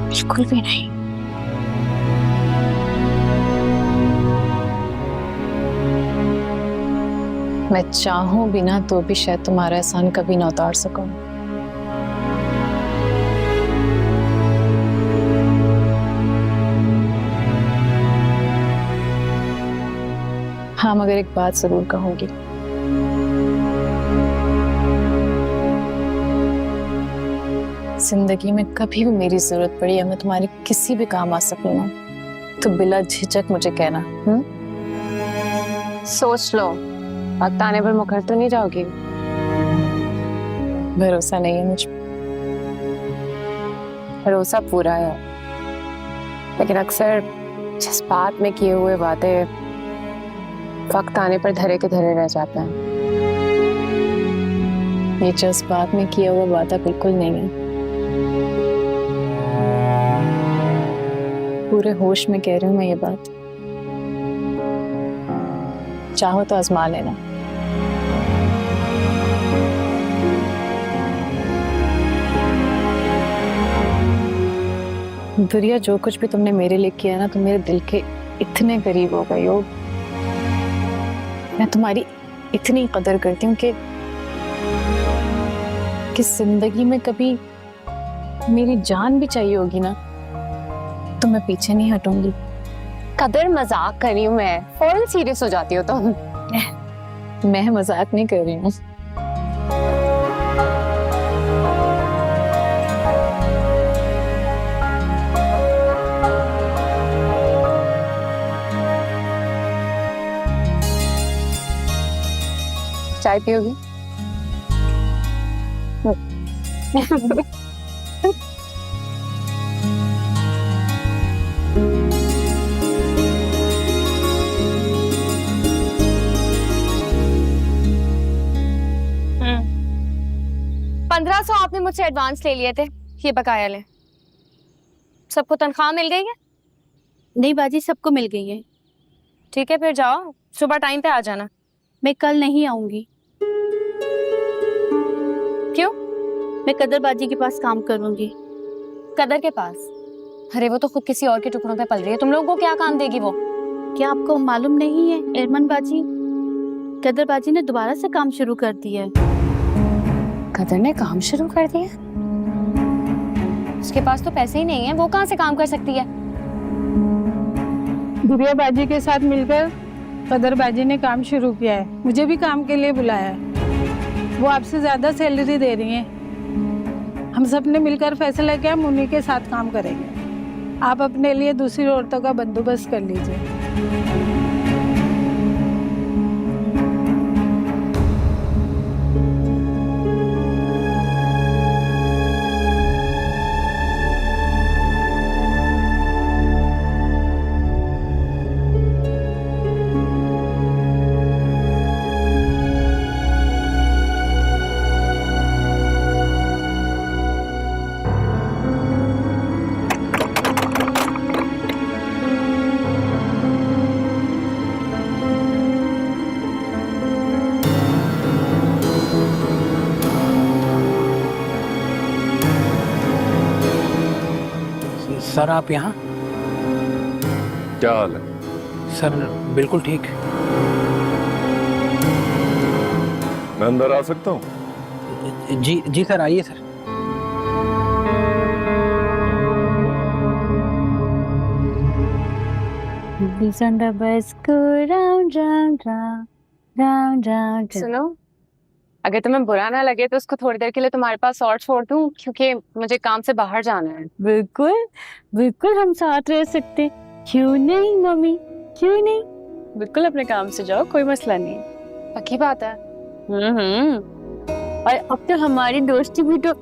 बिल्कुल भी नहीं। मैं चाहूं बिना तो भी शायद तुम्हारा एहसान कभी ना उतार सकूं। हाँ, मगर एक बात जरूर कहूंगी। जिंदगी में कभी भी मेरी जरूरत पड़ी या मैं तुम्हारे किसी भी काम आ सकूं ना, तो बिला झिझक मुझे कहना। सोच लो, वक्त आने पर मुकर तो नहीं जाओगी? भरोसा नहीं है मुझ पर। भरोसा पूरा है, लेकिन अक्सर जज्बात में किए हुए वादे वक्त आने पर धरे के धरे रह जाते हैं। ये जज्बात में किया हुआ वादा बिल्कुल नहीं है। पूरे होश में कह रही हूँ मैं ये बात। चाहो तो आजमा लेना। दुरिया, जो कुछ भी तुमने मेरे लिए किया ना, तुम मेरे दिल के इतने करीब हो गई हो। मैं तुम्हारी इतनी कदर करती हूँ कि जिंदगी में कभी मेरी जान भी चाहिए होगी ना, तो मैं पीछे नहीं हटूंगी। कदर मजाक कर रही हूँ मैं, फौरन सीरियस हो जाती हो तुम। मैं मजाक नहीं कर रही हूँ। चाय पियोगी? $1500 आपने मुझसे एडवांस ले लिए थे, ये बकाया ले। सबको तनख्वाह मिल गई है? नहीं बाजी, सबको मिल गई है। ठीक है, फिर जाओ, सुबह टाइम पे आ जाना। मैं कल नहीं आऊंगी। क्यों? मैं कदर बाजी के पास काम करूंगी। कदर के पास? अरे वो तो खुद किसी और के टुकड़ों पे पल रही है, तुम लोगों को क्या काम देगी वो? क्या आपको मालूम नहीं है एरमन बाजी, कदर बाजी ने दोबारा से काम शुरू कर दिया है। कदर ने काम शुरू कर दिया? उसके पास तो पैसे ही नहीं है, वो कहाँ से काम कर सकती है? दुरिया बाजी के साथ मिलकर कदर बाजी ने काम शुरू किया है। मुझे भी काम के लिए बुलाया है। वो आपसे ज्यादा सैलरी दे रही हैं। हम सब ने मिलकर फैसला किया हम उन्हीं के साथ काम करेंगे। आप अपने लिए दूसरी औरतों का बंदोबस्त कर लीजिए। सर आप यहाँ? क्या हाल है? सर बिल्कुल ठीक। मैं अंदर आ सकता हूँ? जी जी सर, आइए सर। सुनो, अगर तुम्हें बुरा ना लगे तो उसको थोड़ी देर के लिए तुम्हारे पास और छोड़ दूं, क्योंकि मुझे काम से बाहर जाना है। बिल्कुल बिल्कुल, हम साथ रह सकते। क्यों नहीं मम्मी, क्यों नहीं? बिल्कुल अपने काम से जाओ, कोई मसला नहीं। पक्की बात है? और अब तो हमारी दोस्ती भी तो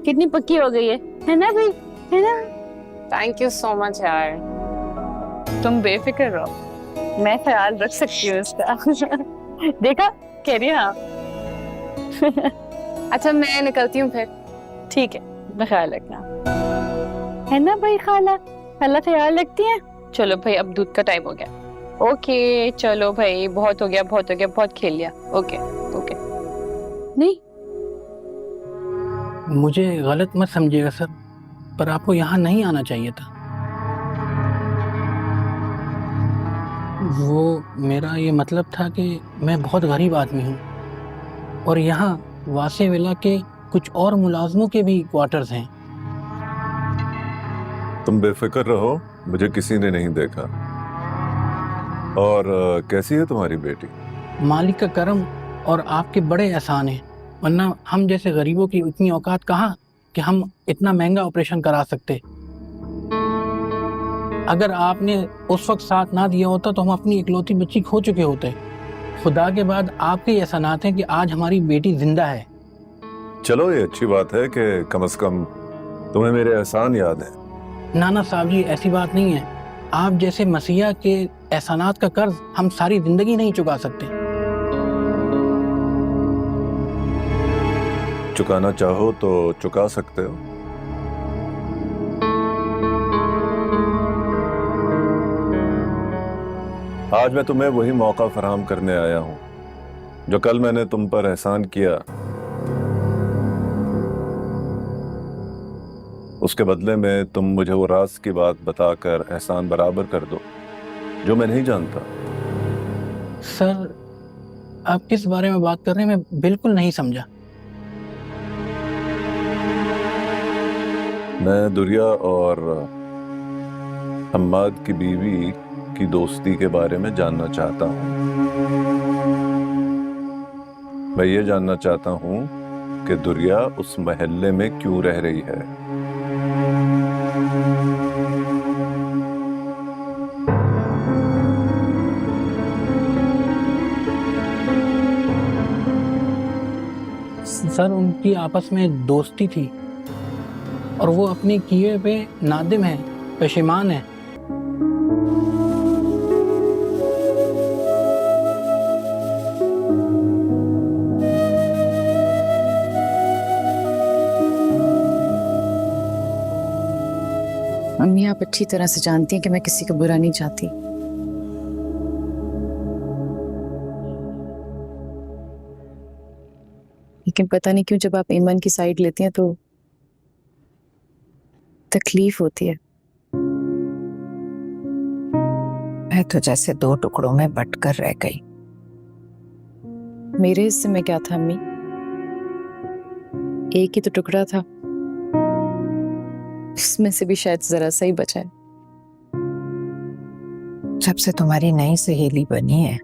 कितनी पक्की हो गई है ना भाई, है ना? थैंक यू सो मच यार। तुम बेफिक्र रहो, मैं ख्याल रख सकती हूँ उसका। देखा, कह रही हाँ। अच्छा मैं निकलती हूँ फिर। ठीक है, अपना ख्याल रखना, है ना भाई? खाला खाला ख्याल रखती है। चलो भाई, अब दूध का टाइम हो गया। ओके चलो भाई, बहुत हो गया, बहुत हो गया, बहुत खेल लिया। Okay okay. नहीं, मुझे गलत मत समझिएगा सर, पर आपको यहाँ नहीं आना चाहिए था। वो मेरा ये मतलब था कि मैं बहुत गरीब आदमी हूँ और यहाँ वासे विला के कुछ और मुलाजमों के भी क्वार्टर्स हैं। तुम बेफिक्र रहो, मुझे किसी ने नहीं देखा। और कैसी है तुम्हारी बेटी? मालिक का करम और आपके बड़े एहसान हैं, वरना हम जैसे गरीबों की इतनी औकात कहाँ कि हम इतना महंगा ऑपरेशन करा सकते। अगर आपने उस वक्त साथ ना दिया होता तो हम अपनी इकलौती बच्ची खो चुके होते। खुदा के बाद आपके एहसानात हैं कि आज हमारी बेटी जिंदा है। चलो, ये अच्छी बात है कि कम से कम तुम्हें मेरे एहसान याद है। नाना साहब जी, ऐसी बात नहीं है। आप जैसे मसीहा के एहसानात का कर्ज हम सारी जिंदगी नहीं चुका सकते। चुकाना चाहो तो चुका सकते हो। आज मैं तुम्हें वही मौका फराहम करने आया हूं जो कल मैंने तुम पर एहसान किया। उसके बदले में तुम मुझे वो राज की बात बताकर एहसान बराबर कर दो जो मैं नहीं जानता। सर, आप किस बारे में बात कर रहे हैं, मैं बिल्कुल नहीं समझा। मैं दुरिया और हम्माद की बीवी की दोस्ती के बारे में जानना चाहता हूँ। मैं ये जानना चाहता हूँ कि दुरिया उस महल्ले में क्यों रह रही है। सर, उनकी आपस में दोस्ती थी और वो अपने किए पे नादिम है, पेशेमान है। मम्मी, आप अच्छी तरह से जानती हैं कि मैं किसी को बुरा नहीं चाहती। लेकिन पता नहीं क्यों जब आप ईमान की साइड लेती हैं तो तकलीफ होती है। मैं तो जैसे दो टुकड़ों में बंटकर रह गई। मेरे हिस्से में क्या था अम्मी? एक ही तो टुकड़ा था, उसमें से भी शायद जरा सा ही बचा है। जब से तुम्हारी नई सहेली बनी है,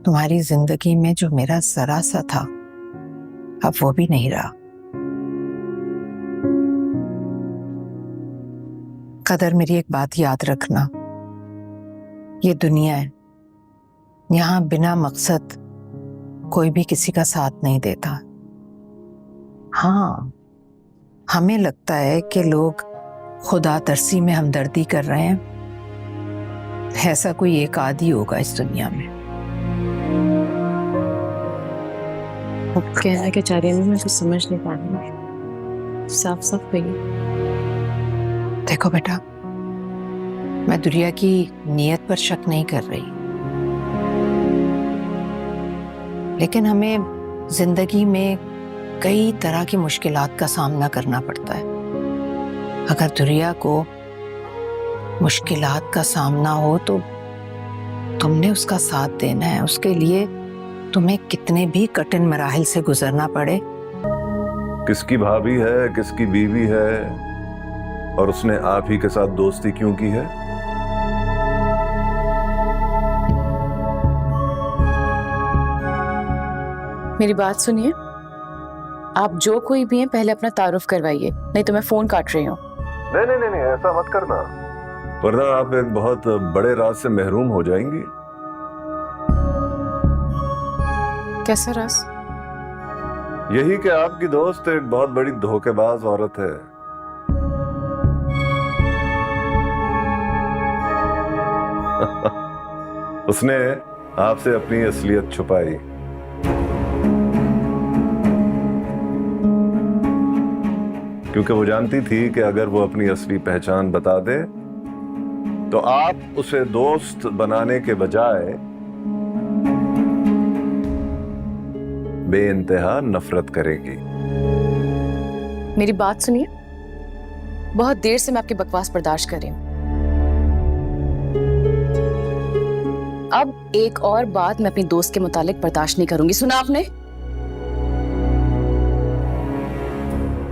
तुम्हारी जिंदगी में जो मेरा जरा सा था अब वो भी नहीं रहा। कदर, मेरी एक बात याद रखना, ये दुनिया है, यहाँ बिना मकसद कोई भी किसी का साथ नहीं देता। हाँ, हमें लगता है कि लोग खुदा तरसी में हमदर्दी कर रहे हैं, ऐसा कोई एक आदि होगा इस दुनिया में। कहना क्या चाह रही हूँ मैं कुछ समझ नहीं पा रही। साफ साफ कहिए। देखो बेटा, मैं दुरिया की नीयत पर शक नहीं कर रही, लेकिन हमें जिंदगी में कई तरह की मुश्किलात का सामना करना पड़ता है। अगर दुरिया को मुश्किलात का सामना हो तो तुमने उसका साथ देना है। उसके लिए तुम्हें कितने भी कठिन मराहिल से गुजरना पड़े। किसकी भाभी है, किसकी बीवी है, और उसने आप ही के साथ दोस्ती क्यों की है? मेरी बात सुनिए, आप जो कोई भी हैं पहले अपना तारुफ करवाइए, नहीं तो मैं फोन काट रही हूँ। नहीं, ऐसा मत करना, वरना आप एक बहुत बड़े राज से महरूम हो जाएंगी। कैसा राज? यही कि आपकी दोस्त एक बहुत बड़ी धोखेबाज औरत है। उसने आपसे अपनी असलियत छुपाई। क्योंकि वो जानती थी कि अगर वो अपनी असली पहचान बता दे तो आप उसे दोस्त बनाने के बजाय बेइंतहा नफरत करेगी। मेरी बात सुनिए, बहुत देर से मैं आपकी बकवास बर्दाश्त कर रही हूँ। अब एक और बात मैं अपनी दोस्त के मुतालिक बर्दाश्त नहीं करूंगी, सुना आपने?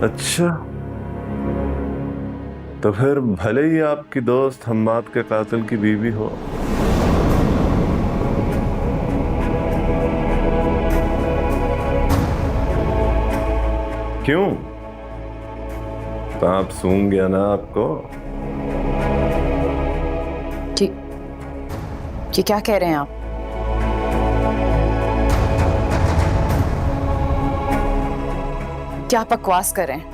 अच्छा, तो फिर भले ही आपकी दोस्त हम्माद के कातिल की बीवी हो, क्यों? सांप सूंघ गया ना आपको? ये क्या कह रहे हैं आप? क्या आप बकवास कर रहे हैं?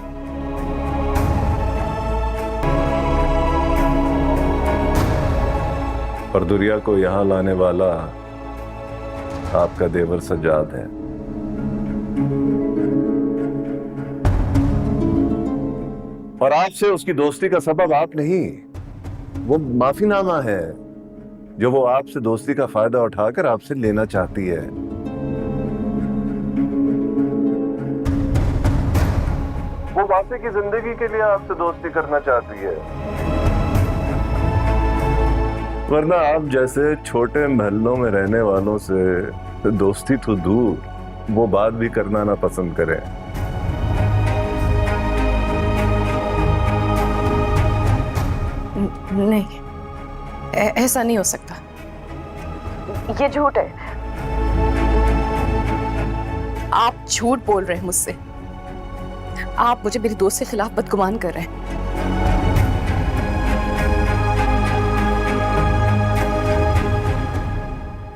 और दुरिया को यहां लाने वाला आपका देवर सज्जाद है। और आपसे उसकी दोस्ती का सबब आप नहीं, वो माफीनामा है जो वो आपसे दोस्ती का फायदा उठाकर आपसे लेना चाहती है। वो वासे की जिंदगी के लिए आपसे दोस्ती करना चाहती है, वरना आप जैसे छोटे महलों में रहने वालों से दोस्ती तो दूर, वो बात भी करना ना पसंद करें। नहीं, ऐसा नहीं हो सकता, ये झूठ है। आप झूठ बोल रहे हैं मुझसे। आप मुझे मेरी दोस्त के खिलाफ बदगुमान कर रहे हैं।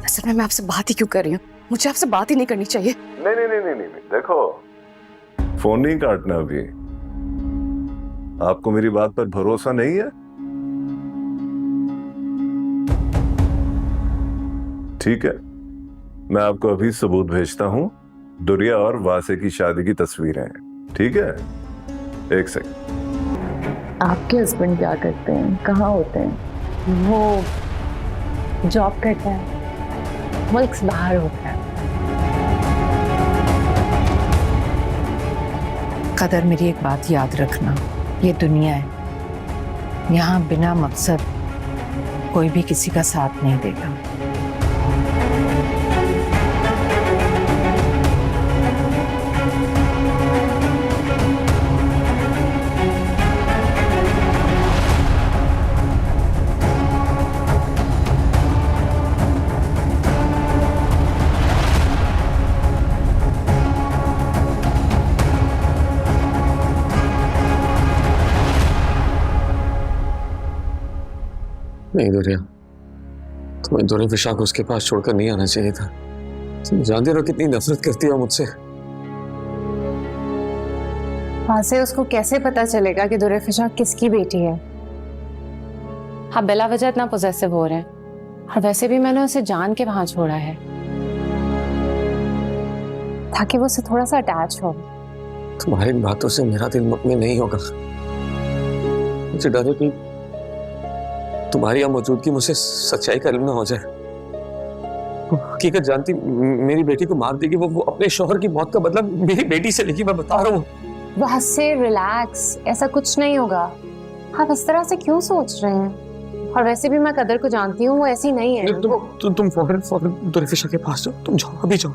असल में मैं आपसे बात ही क्यों कर रही हूँ? मुझे आपसे बात ही नहीं करनी चाहिए। नहीं, देखो, फोन नहीं काटना अभी। आपको मेरी बात पर भरोसा नहीं है? ठीक है, मैं आपको अभी सबूत भेजता हूं। दुरिया और वासे की शादी की तस्वीरें हैं, ठीक है? एक सेकंड। आपके हस्बैंड क्या करते हैं, कहाँ होते हैं? वो जॉब करते हैं, मुल्क से बाहर होते हैं। कदर, मेरी एक बात याद रखना, ये दुनिया है, यहाँ बिना मकसद कोई भी किसी का साथ नहीं देगा। नहीं दुरिया, तुम्हें दुरे फिशा को उसके पास छोड़कर नहीं आना चाहिए था। तुम जानते हो कितनी नफरत करती है मुझसे। वहां से उसको कैसे पता चलेगा कि दुरे फिशा किसकी बेटी है? हाँ, बिला वजह इतना पोजेसिव हो रहे हैं, और वैसे भी मैंने उसे जान के वहां छोड़ा है ताकि वो उससे थोड़ा सा अटैच हो। तुम्हारी बातों से मेरा दिल मुतमिन नहीं होगा। मुझे डर है कि तुम्हारी यहाँ मौजूदगी मुझसे सच्चाई का इल्म ना हो जाए। हकीकत जानती मेरी बेटी को मार देगी, वो अपने शौहर की मौत का बदला मेरी बेटी से लेगी। मैं बता रहा हूँ। वहां से रिलैक्स, ऐसा कुछ नहीं होगा। आप इस तरह से क्यों सोच रहे हैं? और वैसे भी मैं कदर को जानती हूँ, वो ऐसी नहीं है। तुम फौरन दुरे फिशा के पास जाओ। तुम जाओ, अभी जाओ।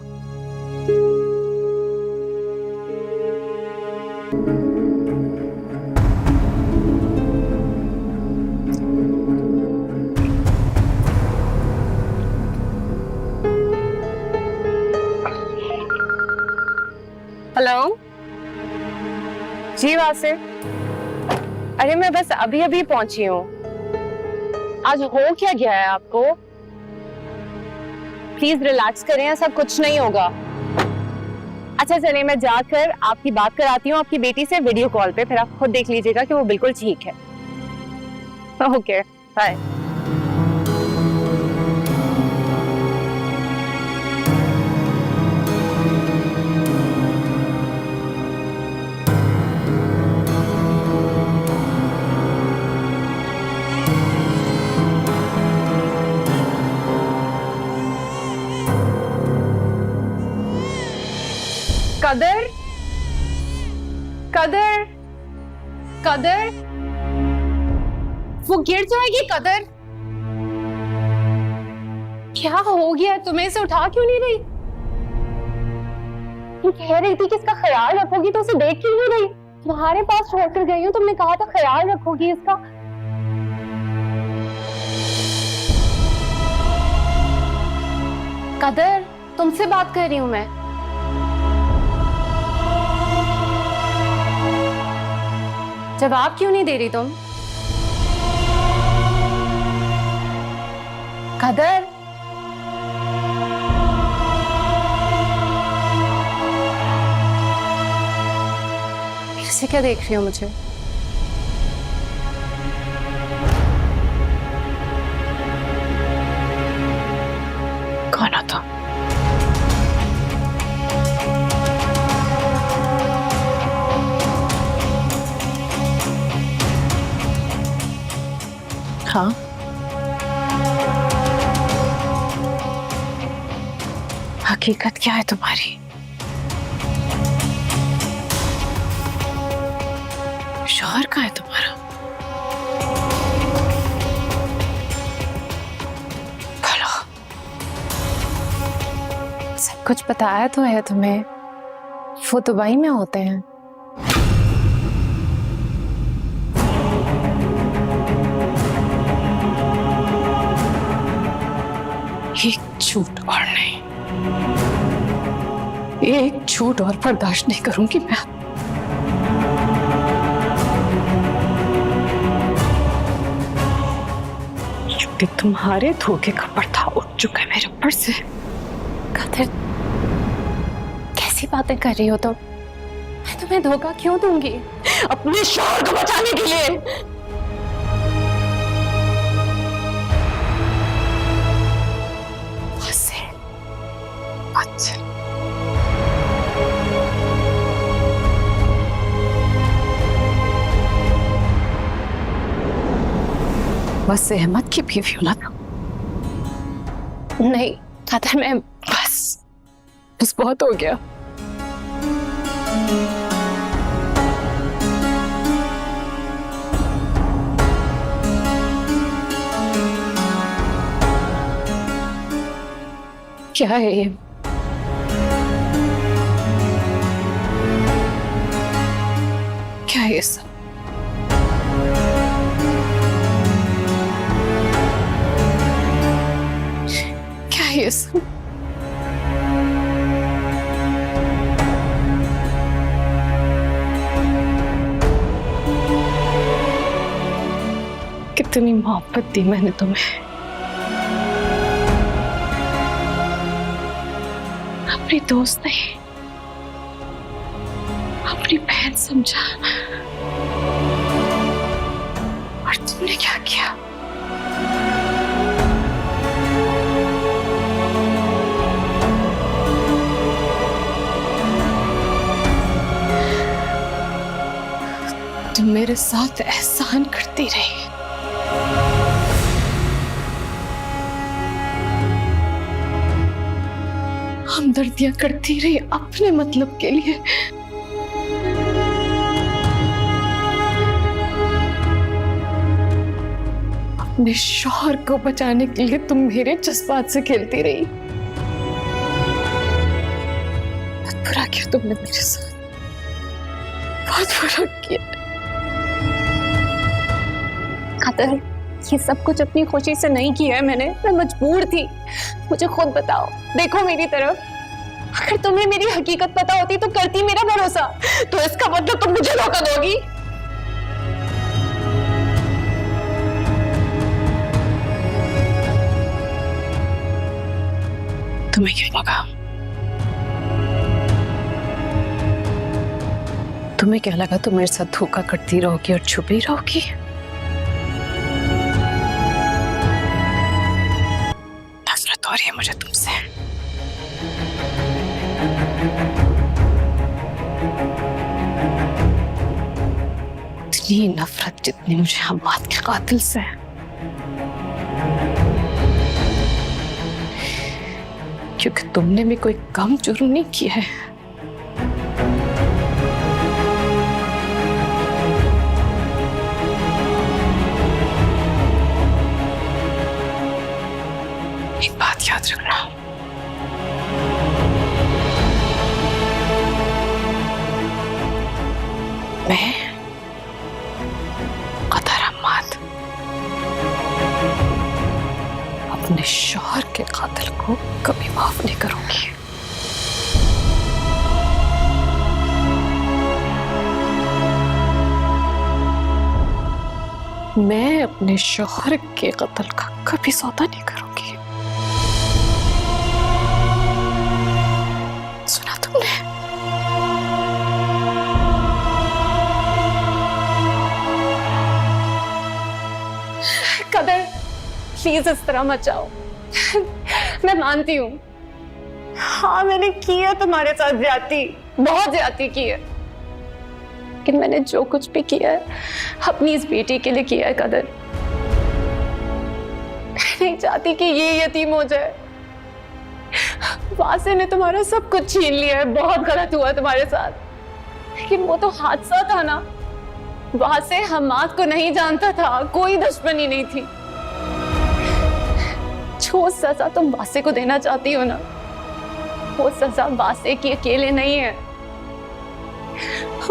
हेलो जी वासे, अरे मैं बस अभी अभी पहुंची हूँ। आज हो क्या गया है आपको? प्लीज रिलैक्स करें, ऐसा कुछ नहीं होगा। अच्छा चलिए, मैं जाकर आपकी बात कराती हूँ आपकी बेटी से वीडियो कॉल पे, फिर आप खुद देख लीजिएगा कि वो बिल्कुल ठीक है। Okay bye. कदर, कदर, कदर। वो गिर जाएगी कदर। क्या हो गया तुम्हें, इसे उठा क्यों नहीं रही? तुम कह रही थी कि इसका ख्याल रखोगी, तो उसे देख क्यों नहीं रही? तुम्हारे पास छोड़कर गई हूँ, तुमने कहा था ख्याल रखोगी इसका। कदर, तुमसे बात कर रही हूँ मैं। जवाब क्यों नहीं दे रही तुम? कदर, ऐसे क्या देख रही हो मुझे? कौन हो तुम? हाँ, हकीकत क्या है तुम्हारी? शौहर कहाँ है तुम्हारा? बोलो। सब कुछ बताया तो है तुम्हें, वो दुबई में होते हैं। एक झूठ और नहीं, एक झूठ और बर्दाश्त नहीं करूंगी मैं। क्योंकि तुम्हारे धोखे का पर्दा उठ चुका है मेरे ऊपर से। कदर, कैसी बातें कर रही हो तुम? मैं तुम्हें धोखा क्यों दूंगी? अपने शौहर को बचाने के लिए। अच्छा, बस अहमद की बीवी हो ना? नहीं कदर, मैं बस बहुत हो गया। क्या है ये? क्या है ये सब? क्या है ये सब? कितनी मोहब्बत दी मैंने तुम्हें, अपनी दोस्त नहीं, अपनी बहन समझा, और तुमने क्या किया? तुम मेरे साथ एहसान करती रही, हमदर्दियां करती रही अपने मतलब के लिए। अपने शौहर को बचाने के लिए तुम मेरे जज्बात से खेलती रही। बहुत बुरा किया तुमने मेरे साथ, बहुत बुरा किया। कदर, ये सब कुछ अपनी खुशी से नहीं किया है मैंने, मैं मजबूर थी। मुझे खुद बताओ, देखो मेरी तरफ। अगर तुम्हें मेरी हकीकत पता होती तो करती मेरा भरोसा। तो इसका मतलब तुम मुझे धोखा दोगी? तुम्हें क्या लगा? तुम्हें क्या लगा तुम मेरे साथ धोखा करती रहोगी और छुपी रहोगी? नफरत हो रही है मुझे तुमसे। इतनी नफरत जितनी मुझे हम्माद के कातिल से है। क्योंकि तुमने भी कोई कम जुर्म नहीं किया है। याद रखना। मैं कदर अहमद अपने शौहर के कातिल को कभी माफ नहीं करूंगी। मैं अपने शौहर के कत्ल का कभी सौदा नहीं करूंगी। सुना तुमने? कदर प्लीज इस तरह मत जाओ। मैं मानती हूँ, हाँ मैंने की है तुम्हारे साथ ज्यादती, बहुत ज्यादती की है, लेकिन मैंने जो कुछ भी किया है अपनी इस बेटी के लिए किया है। कदर, मैं नहीं चाहती कि ये यतीम हो जाए। वासे ने तुम्हारा सब कुछ छीन लिया है, बहुत गलत हुआ तुम्हारे साथ, लेकिन वो तो हादसा था ना। वासे हमाद को नहीं जानता था, कोई दुश्मनी नहीं थी। जो सजा तुम वासे को देना चाहती हो ना, वो सजा वासे की अकेले नहीं है,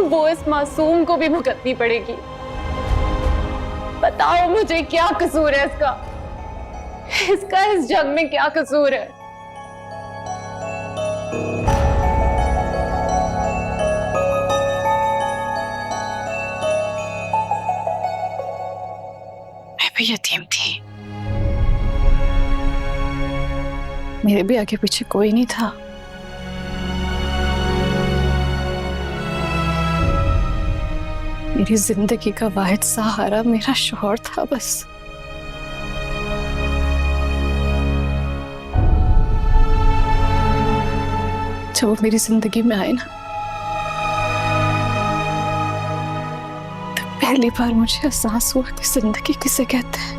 वो इस मासूम को भी भुगतनी पड़ेगी। बताओ मुझे क्या कसूर है इसका? इसका इस जग में क्या कसूर है? मैं भी यतीम थी, मेरे भी आगे पीछे कोई नहीं था। मेरी जिंदगी का वाहिद सहारा मेरा शौहर था बस। जब वो मेरी जिंदगी में आए ना, तो पहली बार मुझे एहसास हुआ कि जिंदगी किसे कहते हैं।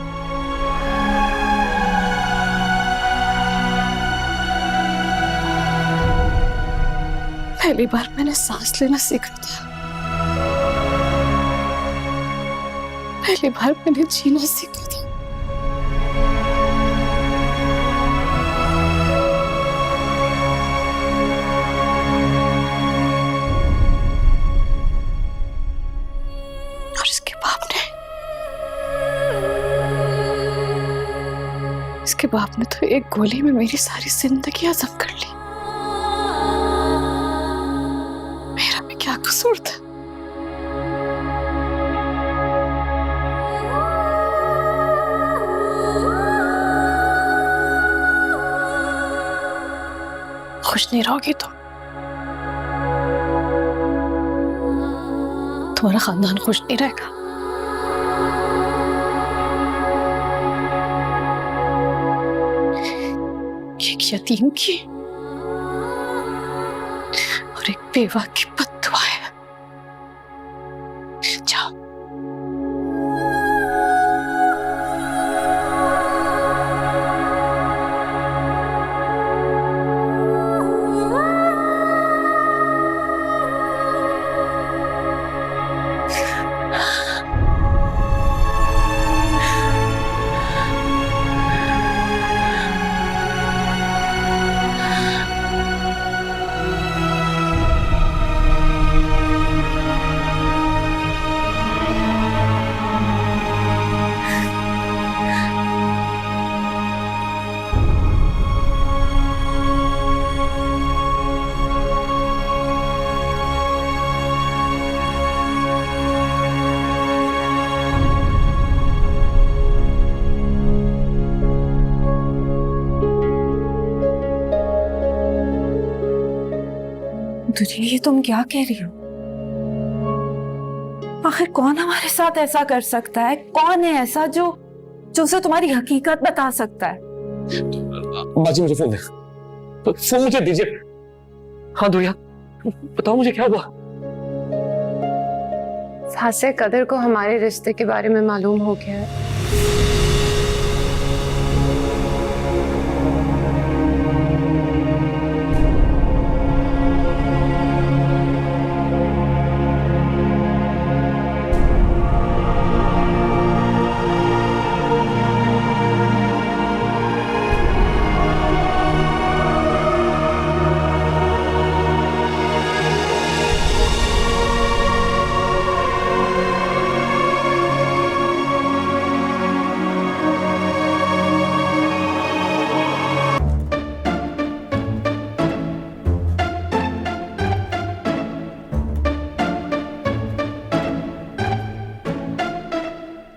पहली बार मैंने सांस लेना सीखा था, पहली बार मैंने जीना सीखा था। और इसके बाप ने तो एक गोली में मेरी सारी जिंदगी हजम कर ली। मेरा भी क्या कसूर था? खुश नहीं रहोगी तुम, तुम्हारा खानदान खुश नहीं रहेगा। एक यतीम की और एक बेवा की बद्दुआ है। जाओ। तुझे ये तुम क्या कह रही हो? आखिर कौन हमारे साथ ऐसा कर सकता है? कौन है ऐसा जो उसे तुम्हारी हकीकत बता सकता है? बाजी मुझे फोन दे, फोन मुझे दीजिए। हाँ दुरिया, बताओ मुझे क्या हुआ? सासे कदर को हमारे रिश्ते के बारे में मालूम हो गया है।